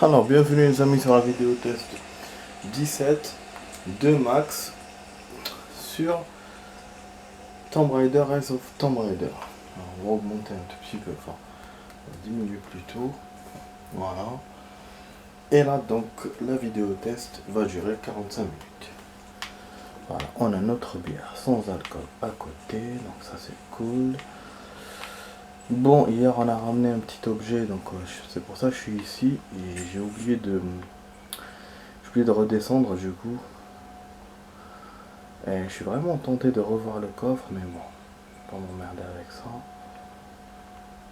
Alors, bienvenue les amis sur la vidéo test 17 de Max sur Tomb Raider Rise of Tomb Raider. Alors, on va augmenter un tout petit peu, enfin, on va diminuer plutôt. Voilà. Et là, donc, la vidéo test va durer 45 minutes. Voilà, on a notre bière sans alcool à côté, donc ça c'est cool. Bon, hier on a ramené un petit objet, donc c'est pour ça que je suis ici et j'ai oublié de redescendre du coup. Et je suis vraiment tenté de revoir le coffre, mais bon, pas m'emmerder avec ça.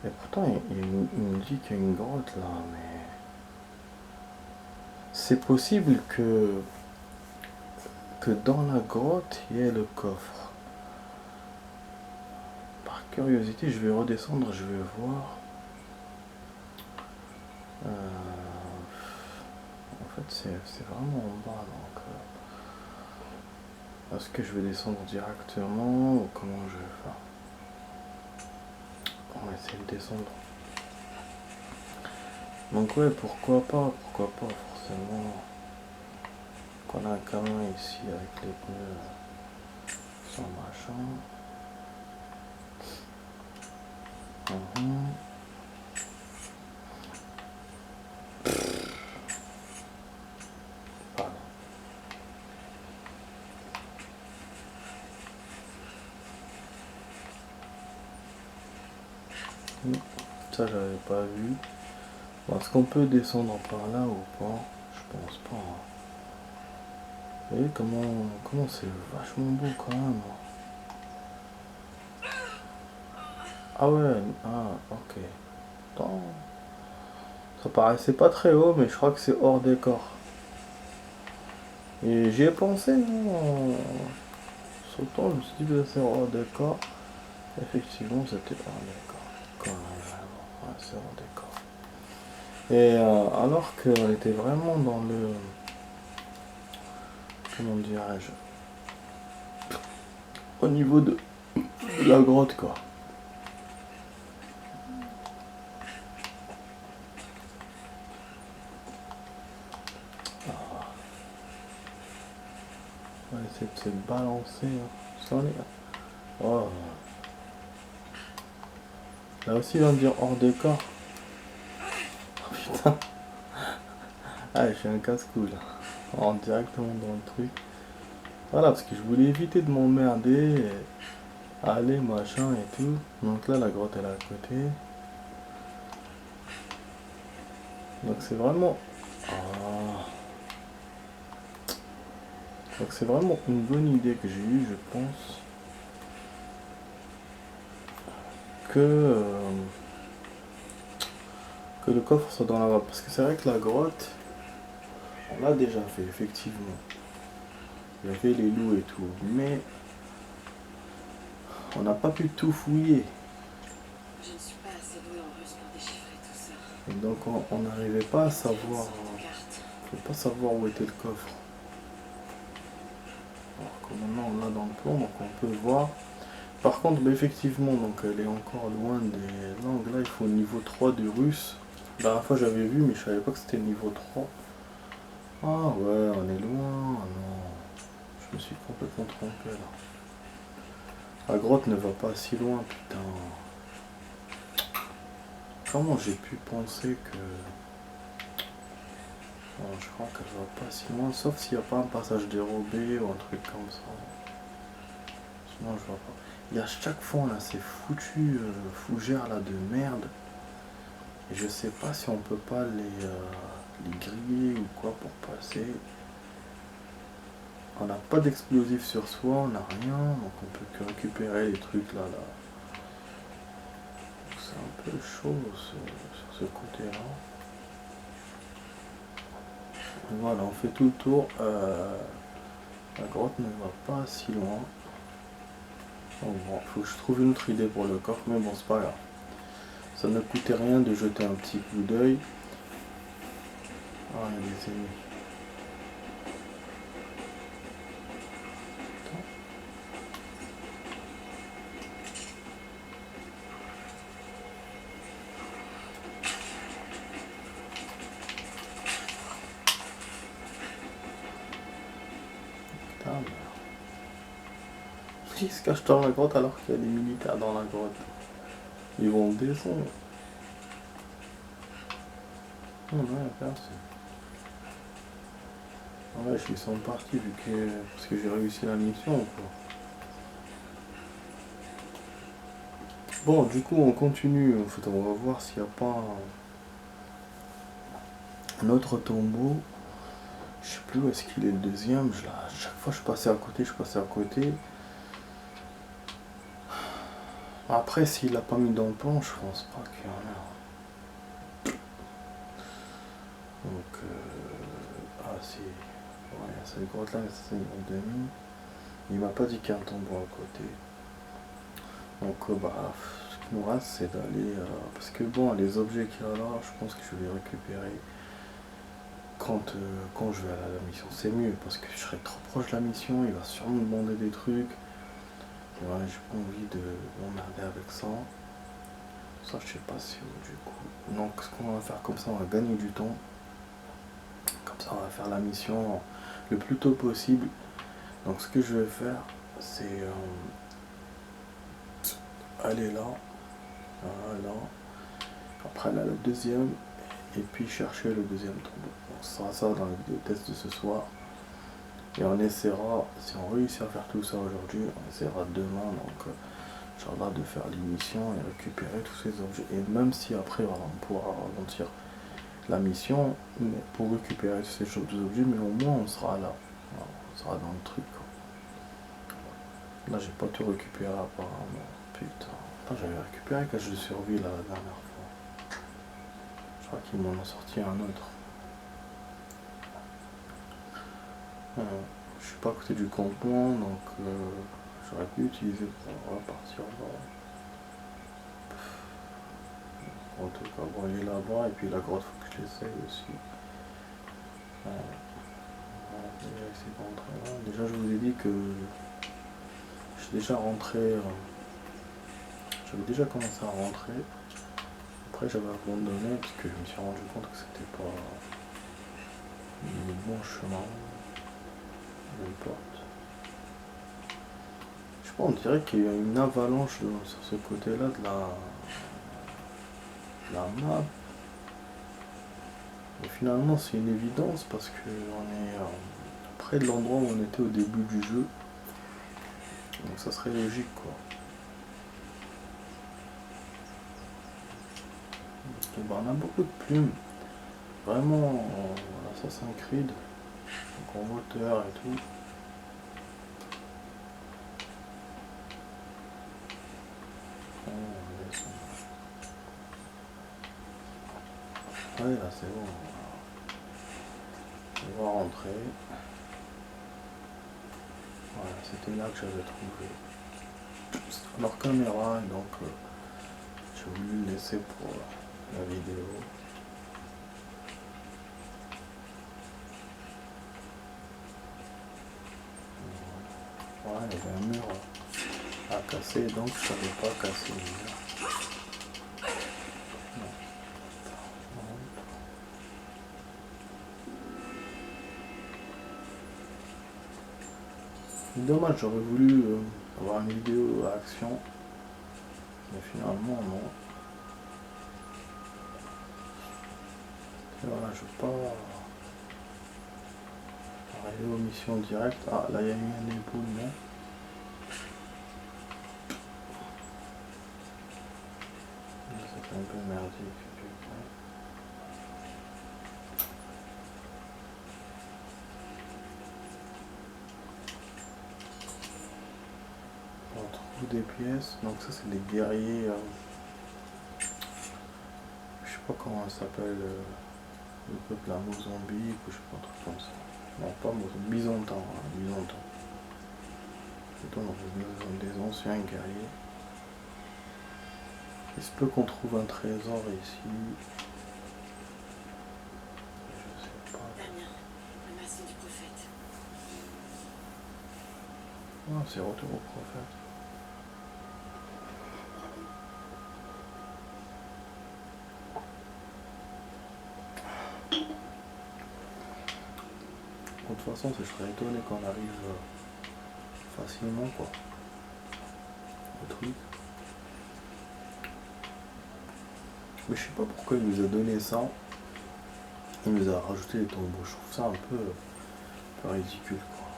Et pourtant il me dit qu'il y a une grotte là, mais c'est possible que dans la grotte il y ait le coffre. Par curiosité, je vais redescendre, je vais voir. En fait, c'est vraiment en bas, donc est-ce que je vais descendre directement ou comment je vais faire? On va essayer de descendre. Donc ouais, pourquoi pas forcément. Qu'on a un camion ici avec les pneus sans machin. Pardon. Ça j'avais pas vu. Bon, est-ce qu'on peut descendre par là ou pas? Je pense pas. Hein. Vous voyez comment c'est vachement beau quand même. Ah ouais, ah ok. Attends. Ça paraissait pas très haut, mais je crois que c'est hors décor. Et j'y ai pensé, non? Sautant, je me suis dit que c'est hors décor. Effectivement, c'était hors décor. Quand même, ouais, c'est hors décor. Et alors qu'on était vraiment dans le... Comment dirais-je? Au niveau de la grotte, quoi. On va essayer de se balancer sans les... Oh. Là aussi, il va me dire hors décor. Oh putain. Ah, je suis un casse-cou là. On rentre directement dans le truc. Voilà, parce que je voulais éviter de m'emmerder. Aller, machin et tout. Donc là, la grotte elle est à côté. Donc c'est vraiment... Ah. Donc c'est vraiment une bonne idée que j'ai eue, je pense. Que le coffre soit dans la grotte. Parce que c'est vrai que la grotte, on l'a déjà fait, effectivement. Il y avait les loups et tout. Mais on n'a pas pu tout fouiller. Je ne suis pas assez douée en russe pour déchiffrer tout ça. Et donc on n'arrivait pas à savoir... On ne pouvait pas savoir où était le coffre. Alors que maintenant on l'a dans le plan, donc on peut voir. Par contre, bah, effectivement, donc elle est encore loin des langues. Là, il faut niveau 3 du russe. La dernière fois, j'avais vu, mais je savais pas que c'était niveau 3. Ah ouais, on est loin. Ah non, je me suis complètement trompé là. La grotte ne va pas si loin, putain. Comment j'ai pu penser que... Non, je crois qu'elle va pas si loin, sauf s'il n'y a pas un passage dérobé ou un truc comme ça. Sinon, je vois pas. Il y a chaque fois là ces foutus fougères là de merde. Et je sais pas si on peut pas les griller ou quoi pour passer. On n'a pas d'explosif sur soi, on n'a rien, donc on peut que récupérer les trucs là. C'est un peu chaud sur ce côté là. Voilà, on fait tout le tour. La grotte ne va pas si loin. Donc bon, faut que je trouve une autre idée pour le coffre, mais bon, c'est pas grave. Ça ne coûtait rien de jeter un petit coup d'œil. Ah, il y a des ennemis. Qui se cache dans la grotte alors qu'il y a des militaires dans la grotte? Ils vont descendre. Non, non, personne. Ouais, je suis parti vu que. Parce que j'ai réussi la mission quoi. Bon, du coup, on continue. En fait, on va voir s'il n'y a pas un autre tombeau. Je sais plus où est-ce qu'il est le deuxième. Chaque fois, je passais à côté, je passais à côté. Après, s'il l'a pas mis dans le plan, je pense pas qu'il y en a. Donc, ah si. Ouais, cette grotte là, c'est une grotte demi. Il m'a pas dit qu'il y a un tombeau à côté. Donc, bah, ce qui nous reste, c'est d'aller. Parce que bon, les objets qu'il y a là, je pense que je vais les récupérer quand je vais aller à la mission. C'est mieux parce que je serai trop proche de la mission, il va sûrement me demander des trucs. Et ouais, j'ai pas envie de m'emmerder avec ça. Ça, je sais pas si du coup. Donc, ce qu'on va faire comme ça, on va gagner du temps. Comme ça, on va faire la mission le plus tôt possible. Donc, ce que je vais faire, c'est aller là, là. Après, là, le deuxième. Et puis chercher le deuxième tombeau. On sera ça dans le test de ce soir. Et on essaiera, si on réussit à faire tout ça aujourd'hui, on essaiera demain, donc Inch'Allah, de faire l'émission et récupérer tous ces objets. Et même si après, voilà, on pourra ralentir la mission mais pour récupérer tous ces objets, mais au moins on sera là. Voilà, on sera dans le truc. Là, j'ai pas tout récupéré apparemment. Putain. J'avais récupéré quand je survis la dernière fois. Je crois qu'ils m'en ont sorti un autre. Je suis pas à côté du campement, donc j'aurais pu utiliser pour repartir là. En tout cas, bon, il est là-bas, et puis la grotte, faut que je l'essaye aussi. Déjà, je vous ai dit que je suis déjà rentré. J'avais déjà commencé à rentrer. Après, j'avais abandonné parce que je me suis rendu compte que c'était pas le bon chemin. Une porte. Je sais pas, on dirait qu'il y a une avalanche sur ce côté-là de la map. Et finalement, c'est une évidence parce que on est près de l'endroit où on était au début du jeu. Donc ça serait logique quoi. Et ben, on a beaucoup de plumes. Vraiment, Assassin's Creed. Donc en moteur et tout. Ouais, là c'est bon. On va rentrer. Voilà, c'était là que j'avais trouvé leur caméra, et donc j'ai voulu le laisser pour la vidéo. Voilà, il y avait un mur à casser, donc je savais pas casser le mur. Dommage, j'aurais voulu avoir une vidéo à action, mais finalement non. Et voilà, je veux pas arriver aux missions directes. Ah, là il y a eu un éboulement. C'était un peu merdique. On trouve des pièces, donc ça c'est des guerriers. Je sais pas comment ça s'appelle. Le peuple à Mozambique ou je sais pas, un truc comme ça. Non, pas Mozambique, Byzantin, Byzantin. Plutôt dans des anciens guerriers. Il se peut qu'on trouve un trésor ici. Je sais pas. Damien, le masque du prophète. Ah, c'est retour au prophète. De toute façon, je serais étonné qu'on arrive facilement quoi. truc. Mais je sais pas pourquoi il nous a donné ça. Il nous a rajouté les tombeaux. Je trouve ça un peu ridicule, quoi.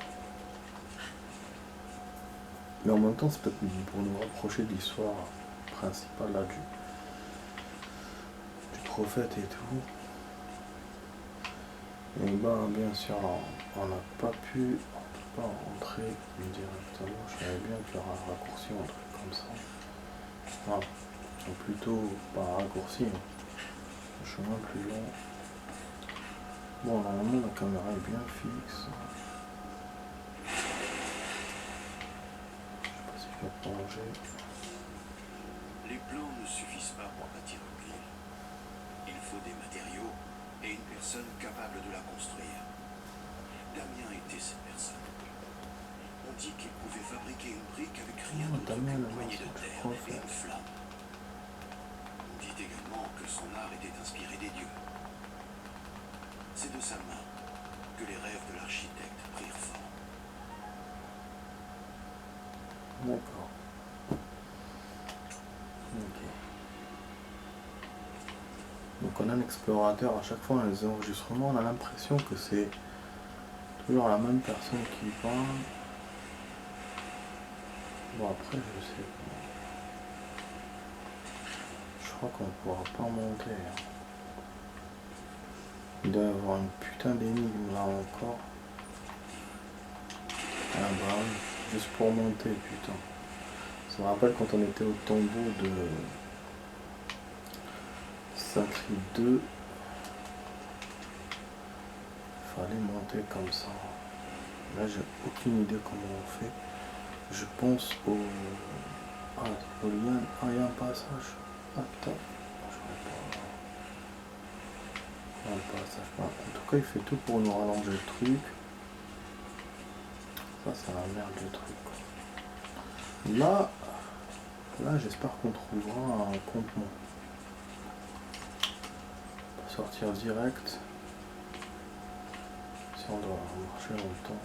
Mais en même temps, c'est peut-être pour nous rapprocher de l'histoire principale là, du prophète et tout. Et ben, bien sûr, on n'a pas pu, on peut pas rentrer directement. Je savais bien qu'il y aura un raccourci, un truc comme ça. Voilà. Ou plutôt, pas un raccourci, hein. Un chemin plus long. Bon, normalement, la caméra est bien fixe. Je sais pas si je vais plonger. Les plans ne suffisent pas pour bâtir une ville. Il faut des matériaux et une personne capable de la construire. Damien était cette personne. On dit qu'il pouvait fabriquer une brique avec rien d'autre Damien, qu'une le poignée de mensonge terre et une flamme. On dit également que son art était inspiré des dieux. C'est de sa main que les rêves de l'architecte prirent forme. D'accord. Ok. Donc on a un explorateur, à chaque fois dans les enregistrements, on a l'impression que c'est toujours la même personne qui parle. Bon après je sais pas. Je crois qu'on pourra pas monter, hein. Il doit y avoir une putain d'énigme là encore. Ah bah oui, juste pour monter, putain. Ça me rappelle quand on était au tombeau de Sacré 2. Fallait monter comme ça. Là j'ai aucune idée comment on fait. Je pense au... Ah, au lien... Ah, il y a un passage. Ah putain. Je sais pas. Ah, le passage. Ah, en tout cas il fait tout pour nous rallonger le truc. Ça c'est la merde du truc, quoi. Là j'espère qu'on trouvera un campement. On peut sortir direct. Si on doit marcher longtemps.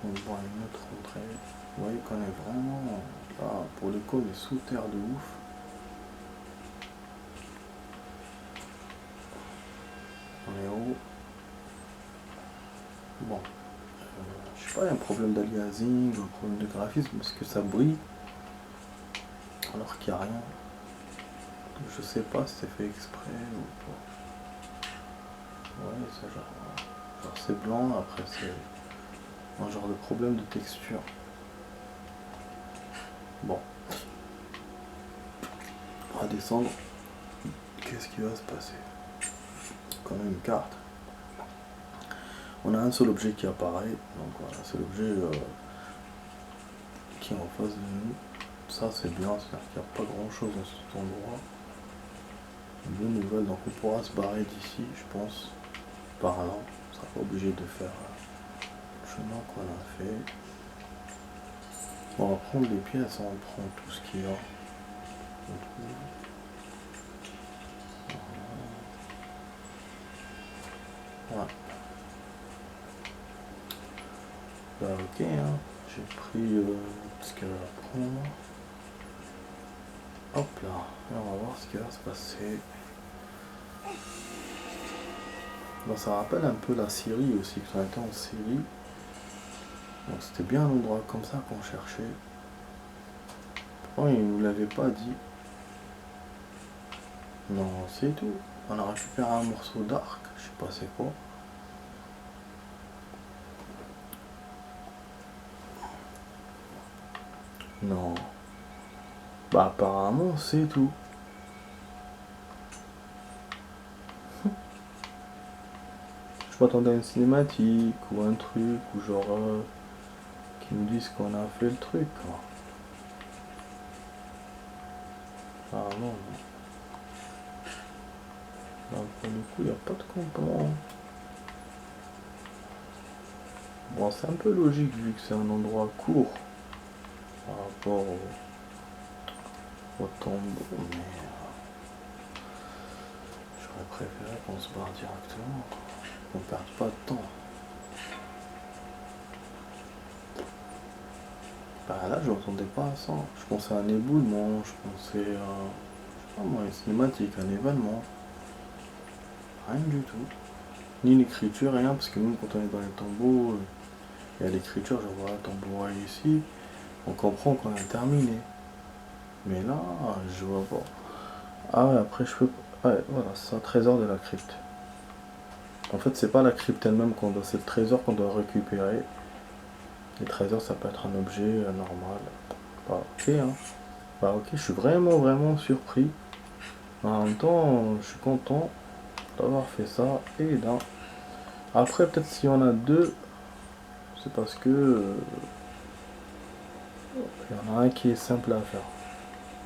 On voit une autre entrée. Vous voyez qu'on est vraiment là, pour le coup, on est sous terre de ouf. On est haut. Bon. Je sais pas, il y a un problème d'aliasing, un problème de graphisme, parce que ça brille. Alors qu'il n'y a rien. Je sais pas si c'est fait exprès ou pas. Ouais, c'est genre c'est blanc, après c'est un genre de problème de texture. Bon. On va descendre. Qu'est-ce qui va se passer? Quand même une carte. On a un seul objet qui apparaît. Donc voilà, c'est l'objet qui est en face de nous. Ça c'est bien, c'est-à-dire qu'il n'y a pas grand chose dans cet endroit. Une bonne nouvelle, donc on pourra se barrer d'ici, je pense, par là. On sera pas obligé de faire le chemin qu'on a fait. On va prendre les pièces, on prend tout ce qu'il y a. On trouve. Voilà. Bah ok, hein. J'ai pris ce qu'elle va prendre. Hop là, et on va voir ce qui va se passer. Bon, ça rappelle un peu la Syrie aussi, quand on était en Syrie. Donc c'était bien un endroit comme ça qu'on cherchait. Pourquoi il ne nous l'avait pas dit? Non, c'est tout. On a récupéré un morceau d'arc, je sais pas c'est quoi. Non. Bah apparemment c'est tout. Je m'attendais à une cinématique ou un truc ou genre qui nous disent qu'on a fait le truc, quoi. Ah non. Là, pour le coup il n'y a pas de campement. Bon c'est un peu logique vu que c'est un endroit court par rapport au tombeau, mais j'aurais préféré qu'on se barre directement, qu'on perde pas de temps. Bah là, je m'attendais pas à ça. Je pensais à un éboulement, je pensais à, je sais pas moi, une cinématique, un événement. Rien du tout. Ni une écriture, rien, parce que même quand on est dans les tombeaux, il y a l'écriture, je vois, tombeau ici, on comprend qu'on a terminé. Mais là, je vois pas. Ah ouais, après je peux. Ouais, voilà, c'est un trésor de la crypte. En fait, c'est pas la crypte elle-même qu'on doit, c'est le trésor qu'on doit récupérer. Les trésors, ça peut être un objet normal. Bah, ok, hein. Bah, ok, je suis vraiment, vraiment surpris. En même temps, je suis content d'avoir fait ça. Et là, après, peut-être s'il y en a deux, c'est parce que il y en a un qui est simple à faire.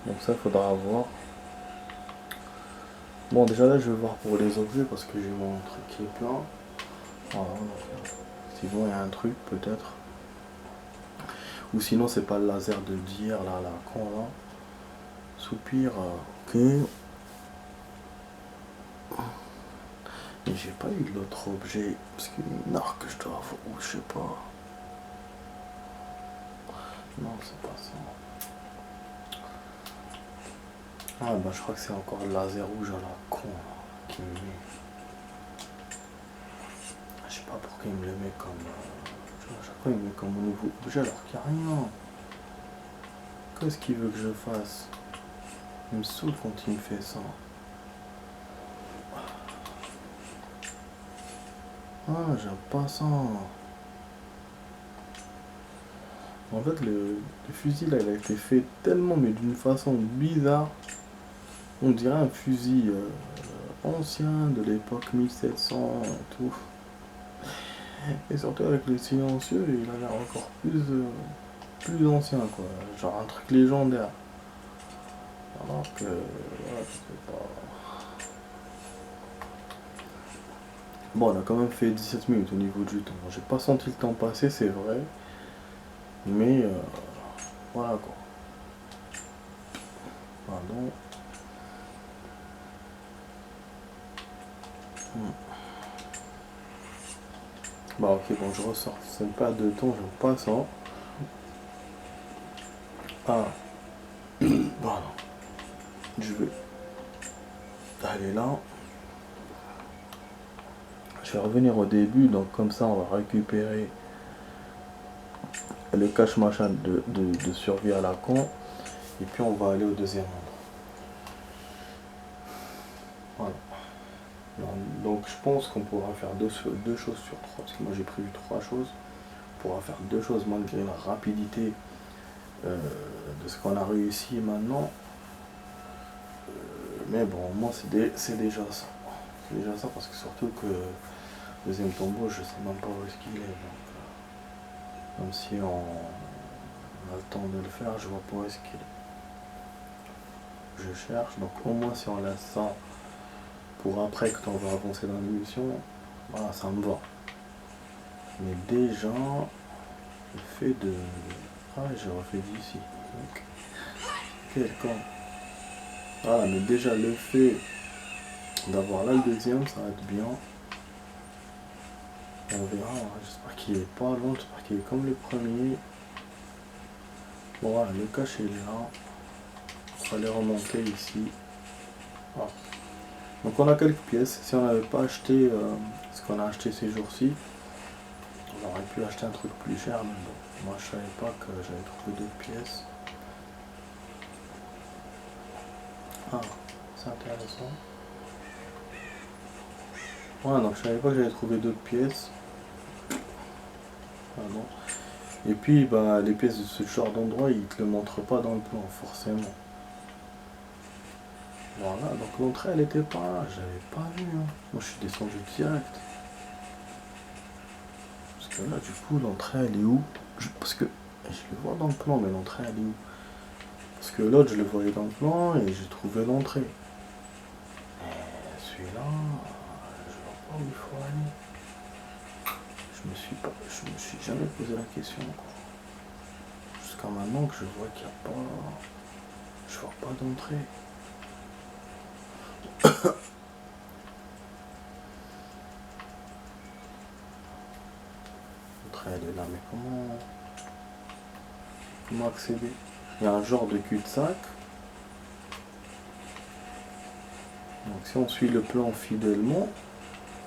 Donc ça, il faudra voir. Bon, déjà là, je vais voir pour les objets parce que j'ai mon truc qui est plein. Voilà, donc, sinon, il y a un truc peut-être. Ou sinon, c'est pas le laser de d'hier, là, con, là. Soupir, ok. Mais j'ai pas eu l'autre objet. Parce qu'il y a une arc que je dois avoir. Ou je sais pas. Non, c'est pas ça. Ah, bah, je crois que c'est encore le laser rouge à la con, là, qui me met. Je sais pas pourquoi il me le met comme. À chaque fois, il me met comme un nouveau objet alors qu'il n'y a rien. Qu'est-ce qu'il veut que je fasse? Il me saoule quand il me fait ça. Ah, j'aime pas ça. En fait, le fusil là, il a été fait tellement, mais d'une façon bizarre. On dirait un fusil ancien de l'époque 1700 et tout. Et surtout avec le silencieux, il a l'air encore plus ancien quoi. Genre un truc légendaire. Alors que, voilà, c'est pas. Bon, on a quand même fait 17 minutes au niveau du temps. J'ai pas senti le temps passer, c'est vrai. Mais voilà quoi. Pardon. Bah ok, bon, je ressors. C'est pas de temps, j'aime pas ça. Ah, voilà. Je vais aller là. Je vais revenir au début, donc comme ça on va récupérer le cache machin de survie à la con. Et puis on va aller au deuxième endroit. Voilà. Donc je pense qu'on pourra faire deux choses sur trois, parce que moi j'ai prévu trois choses. On pourra faire deux choses malgré la rapidité de ce qu'on a réussi maintenant. Mais bon, moi c'est déjà ça. C'est déjà ça parce que surtout que le deuxième tombeau, je sais même pas où est-ce qu'il est. Donc, même si on a le temps de le faire, je vois pas où est-ce qu'il est. Je cherche, donc au moins si on laisse ça pour après quand on va avancer dans l'émission, voilà, ça me va. Mais déjà, le fait de. Ah ouais, j'ai refait d'ici. Donc, quel con. Voilà, mais déjà le fait d'avoir là le deuxième, ça va être bien. On verra, hein. J'espère qu'il est pas long, j'espère qu'il est comme le premier. Bon voilà, le cache il est là. On va aller remonter ici. Voilà. Donc on a quelques pièces. Si on n'avait pas acheté ce qu'on a acheté ces jours-ci, on aurait pu acheter un truc plus cher, mais bon. Moi je savais pas que j'avais trouvé d'autres pièces. Ah, c'est intéressant. Ouais, donc je savais pas que j'avais trouvé d'autres pièces. Ah bon. Et puis bah les pièces de ce genre d'endroit, ils te le montrent pas dans le plan, forcément. Voilà, donc l'entrée elle était pas là, j'avais pas vu. Hein. Moi je suis descendu direct. Parce que là du coup l'entrée elle est où? Parce que je le vois dans le plan, mais l'entrée elle est où? Parce que l'autre je le voyais dans le plan et j'ai trouvé l'entrée. Mais celui-là, je vois pas où il faut aller. Je me suis jamais posé la question encore. Jusqu'à maintenant que je vois qu'il n'y a pas. Je vois pas d'entrée. L'entrée elle est là, mais comment. Comment accéder? Il y a un genre de cul-de-sac. Donc si on suit le plan fidèlement...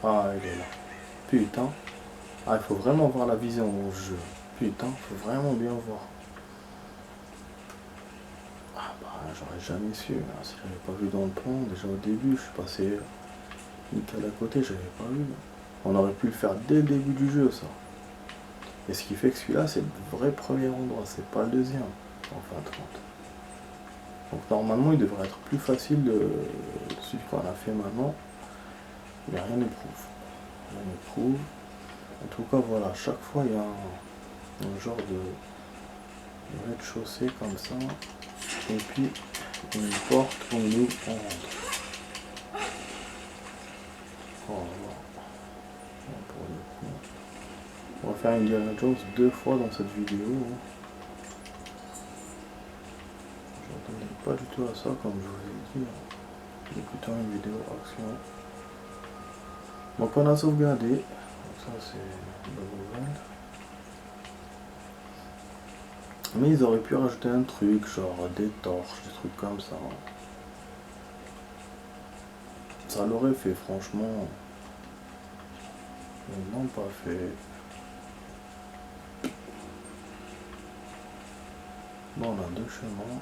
Ah, il est là. Putain. Ah, il faut vraiment voir la vision dans le jeu. Putain, il faut vraiment bien voir. Ah bah, j'aurais jamais su. Hein. Si j'avais pas vu dans le plan, déjà au début, je suis passé nickel à côté, j'avais pas vu. On aurait pu le faire dès le début du jeu, ça. Et ce qui fait que celui-là, c'est le vrai premier endroit, c'est pas le deuxième, en fin de compte. Donc normalement, il devrait être plus facile de celui qu'on a fait maintenant. Mais rien n'éprouve. Rien n'éprouve. En tout cas, voilà, à chaque fois, il y a un genre de rez-de-chaussée comme ça. Et puis, une porte où nous on rentre. Oh, voilà. Pour le coup. On va faire Indiana Jones 2 fois dans cette vidéo. Je m'attendais pas du tout à ça, comme je vous ai dit. C'est plutôt une vidéo action. Donc on a sauvegardé. Donc ça c'est une bonne nouvelle. Mais ils auraient pu rajouter un truc, genre des torches, des trucs comme ça. Ça l'aurait fait, franchement. Ils l'ont pas fait. Bon, on a deux chemins.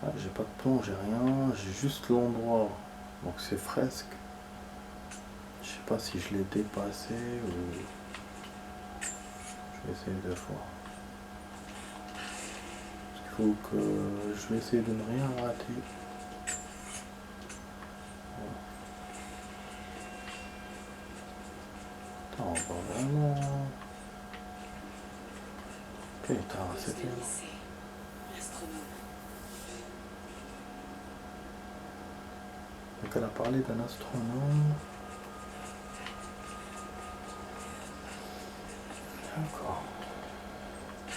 Ah, j'ai pas de plan, j'ai rien. J'ai juste l'endroit. Donc c'est fresque. Je sais pas si je l'ai dépassé ou... Je vais essayer deux fois. Parce qu'il faut que je vais essayer de ne rien rater. Attends, on va vraiment... Putain, c'était... L'astronome. Donc elle a parlé d'un astronome. D'accord. Je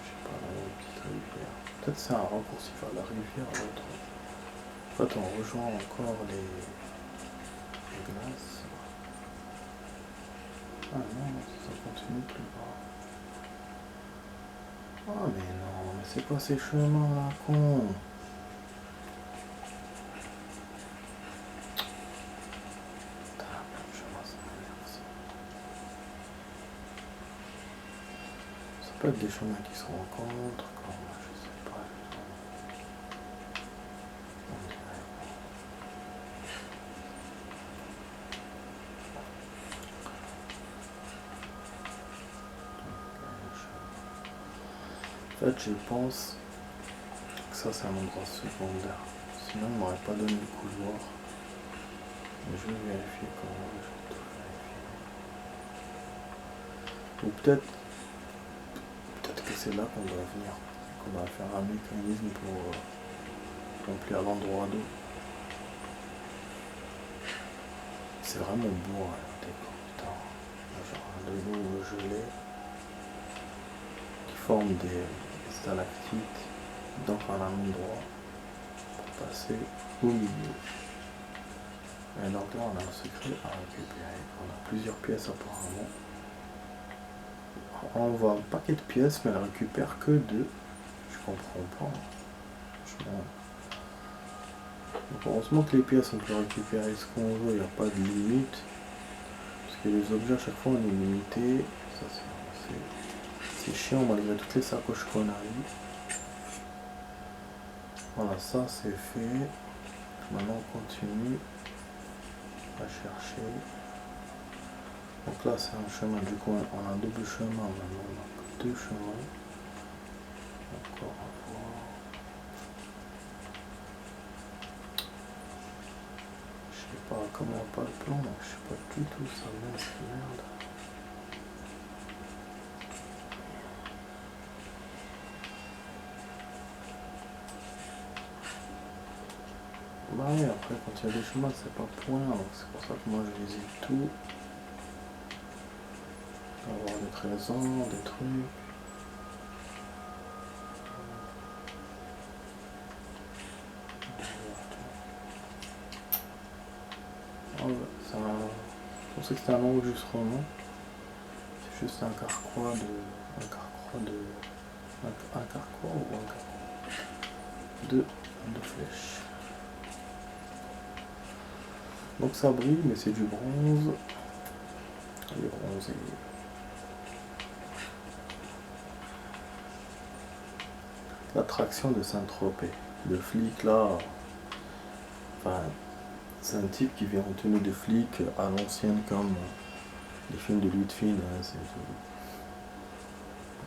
sais pas, là, il y a une petite rivière. Peut-être c'est un raccourci vers la rivière, l'autre. En fait, on rejoint encore les glaces. Ah non, ça continue plus bas. Ah mais non, mais c'est quoi ces chemins là, con? Putain, plein de chemins, ça m'énerve ça. Ça peut être des chemins qui se rencontrent, comme je sais pas. On dirait. En fait, je pense que ça c'est un endroit secondaire. Sinon, on m'aurait pas donné le couloir. Mais je vais vérifier quand même. Je vais tout vérifier. Ou peut-être que c'est là qu'on doit venir. Qu'on va faire un mécanisme pour remplir l'endroit d'eau. C'est vraiment beau, regardez, putain. Genre de l'eau gelée qui forme des stalactites dans un endroit pour passer au milieu. Et donc là on a un secret à récupérer. On a plusieurs pièces apparemment. On voit un paquet de pièces mais elle récupère que 2. Je comprends pas. Franchement. Donc heureusement que les pièces on peut récupérer ce qu'on veut, il n'y a pas de limite. Parce que les objets à chaque fois on est limité. Ça c'est chiant malgré toutes les sacoches qu'on a eues. Voilà, ça c'est fait. Maintenant on continue à chercher. Donc là c'est un chemin, du coup on a un double chemin maintenant, on a 2 chemins. Encore à voir. Je sais pas comment on pas le plan, donc je sais pas du tout ça merde. Bah oui, après quand il y a des chemins c'est pas pour rien, donc c'est pour ça que moi je visite tout. Avoir des trésors, des trucs. Ah ouais, je pensais que c'était un enregistrement. C'est juste un carquois de flèches. Donc ça brille, mais c'est du bronze. Il est bronzé. L'attraction de Saint-Tropez. Le flic là, enfin, c'est un type qui vient en tenue de flic à l'ancienne comme les films de Lutfin. Hein,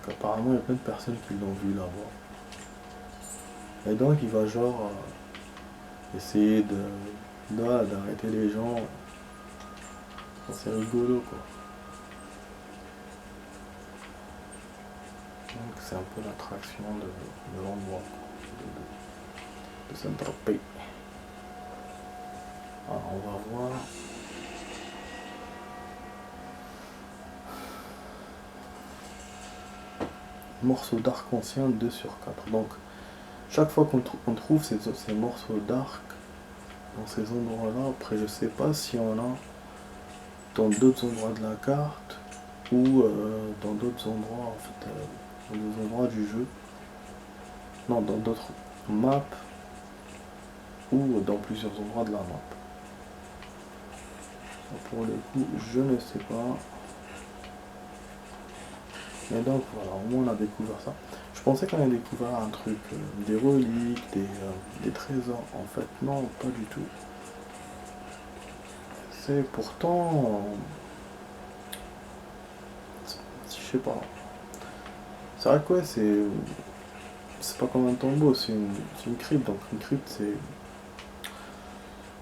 donc apparemment il y a plein de personnes qui l'ont vu là-bas. Et donc il va genre essayer d'arrêter les gens. C'est rigolo quoi. Donc c'est un peu l'attraction de l'endroit de Saint-Tropez. Alors on va voir. Morceaux d'arc ancien 2 sur 4. Donc chaque fois qu'on trouve ces morceaux d'arc dans ces endroits là, après je sais pas si on a dans d'autres endroits de la carte ou dans d'autres endroits en fait, dans d'autres endroits du jeu, non, dans d'autres maps ou dans plusieurs endroits de la map. Pour le coup je ne sais pas. Mais donc voilà, au moins on a découvert ça. Je pensais qu'on avait découvert un truc, des reliques, des trésors. En fait non, pas du tout. C'est pourtant, je sais pas. C'est vrai que ouais, c'est pas comme un tombeau, c'est une crypte. Donc une crypte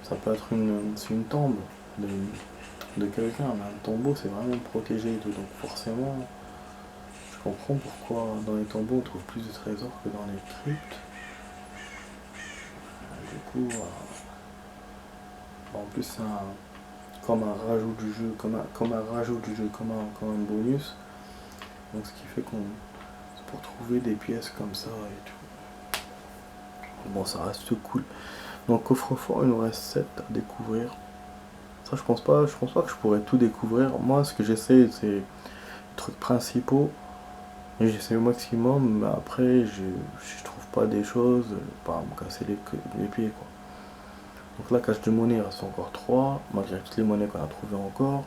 ça peut être c'est une tombe de quelqu'un, mais un tombeau c'est vraiment protégé et tout. Donc forcément, je comprends pourquoi dans les tombeaux on trouve plus de trésors que dans les cryptes. Du coup, en plus c'est comme un rajout du jeu, comme un bonus. Donc ce qui fait qu'on c'est pour trouver des pièces comme ça et tout. Bon, ça reste cool. Donc coffre-fort, il nous reste 7 à découvrir. Ça je pense pas que je pourrais tout découvrir. Moi ce que j'essaie c'est les trucs principaux. Et j'essaie au maximum, mais après je trouve pas des choses, pas me casser les pieds quoi. Donc là, cache de monnaie, il reste encore 3, malgré toutes les monnaies qu'on a trouvées encore.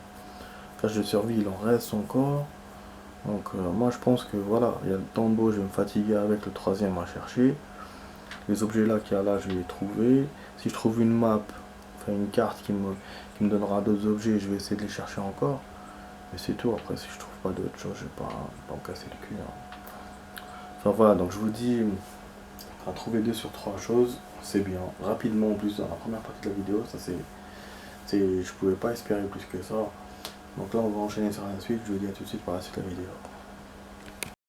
Cache de survie, il en reste encore. Donc moi je pense que voilà, il y a le tombeau, je vais me fatiguer avec le troisième à chercher. Les objets là qu'il y a là, je vais les trouver. Si je trouve une map, enfin une carte qui me donnera d'autres objets, je vais essayer de les chercher encore. Mais c'est tout, après si je trouve pas d'autres choses, je vais pas me casser le cul. Hein. Enfin voilà, donc je vous dis, à trouver 2 sur 3 choses, c'est bien. Rapidement en plus dans la première partie de la vidéo, ça je pouvais pas espérer plus que ça. Donc là on va enchaîner sur la suite, je vous dis à tout de suite par la suite de la vidéo.